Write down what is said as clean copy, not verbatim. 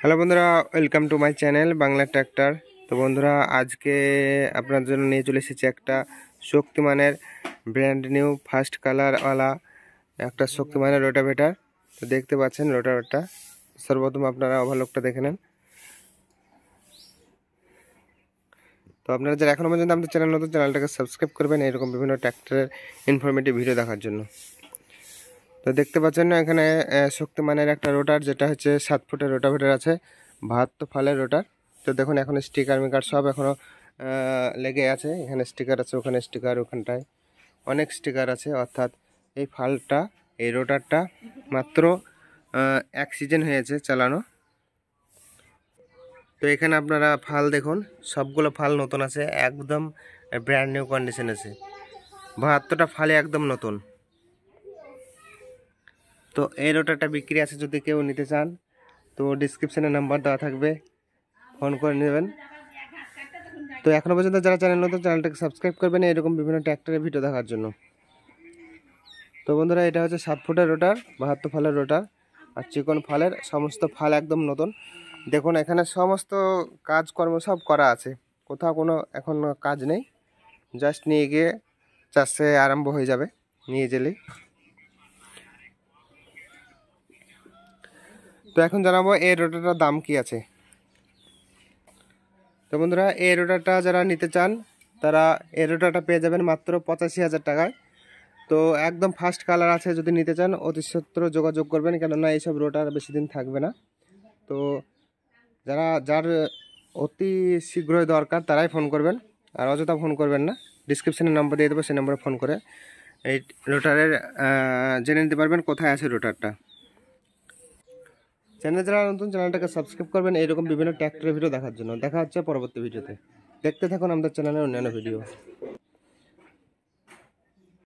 Hello বন্ধুরা, welcome to my channel Bangla tractor. তো বন্ধুরা, আজকে আপনার জন্য নিয়ে চলে এসেছি একটা শক্তিমানের ব্র্যান্ড নিউ ফার্স্ট কালারওয়ালা একটা শক্তিমানের রোটাভেটার। তো দেখতে পাচ্ছেন রোটাভেটারটা। সর্বপ্রথম আপনারা ওভারলোকটা দেখে নেন। তো আপনারা যারা এখনও পর্যন্ত আমাদের চ্যানেল নতুন, চ্যানেলটাকে সাবস্ক্রাইব করবেন এরকম বিভিন্ন ট্র্যাক্টরের ইনফরমেটিভ ভিডিও দেখার জন্য। তো দেখতে পাচ্ছেন না, এখানে শক্তিমানের একটা রোটার, যেটা হচ্ছে 7 ফুটের রোটাভেটার আছে, 72 ফালের রোটার। তো দেখুন, এখন স্টিকার মিকার সব এখনও লেগে আছে। এখানে স্টিকার আছে, ওখানে স্টিকার, ওখানটায় অনেক স্টিকার আছে। অর্থাৎ এই ফালটা, এই রোটারটা মাত্র 1 সিজন হয়েছে চালানো। তো এখানে আপনারা ফাল দেখুন, সবগুলো ফাল নতুন আছে, একদম ব্র্যান্ড নিউ কন্ডিশন আছে। 72টা ফালে একদম নতুন। তো এই রোটারটা বিক্রি আছে, যদি কেউ নিতে চান তো ডিসক্রিপশানে নাম্বার দেওয়া থাকবে, ফোন করে নেবেন। তো এখনও পর্যন্ত যারা চ্যানেল নতুন, চ্যানেলটাকে সাবস্ক্রাইব করবেন এরকম বিভিন্ন ট্র্যাক্টরের ভিডিও দেখার জন্য। তো বন্ধুরা, এটা হচ্ছে 7 ফুটের রোটার, 72 ফালের রোটার আর চিকন ফালের, সমস্ত ফাল একদম নতুন। দেখুন, এখানে সমস্ত কাজকর্ম সব করা আছে, কোথাও কোনো এখন কাজ নেই। জাস্ট নিয়ে গিয়ে চাষে আরম্ভ হয়ে যাবে নিয়ে গেলেই। তো এখন জানাবো এই রোটারটার দাম কি আছে। তো বন্ধুরা, এই রোটারটা যারা নিতে চান তারা এই রোটারটা পেয়ে যাবেন মাত্র 85,000 টাকায়। তো একদম ফার্স্ট কালার আছে, যদি নিতে চান অতি সত্ত্বর যোগাযোগ করবেন, কেননা এইসব রোটার বেশি দিন থাকবে না। তো যার অতি শীঘ্রই দরকার তারাই ফোন করবেন, আর অযথা ফোন করবেন না। ডিসক্রিপশানে নাম্বার দিয়ে দেবো, সেই নাম্বারে ফোন করে এই রোটারের জেনে নিতে পারবেন কোথায় আছে রোটারটা। চ্যানেল যারা নতুন, চ্যানেলটাকে সাবস্ক্রাইব করবেন এইরকম বিভিন্ন ট্র্যাক্টরের ভিডিও দেখার জন্য। দেখা হচ্ছে পরবর্তী ভিডিওতে। দেখতে থাকুন আমাদের চ্যানেলের অন্যান্য ভিডিও।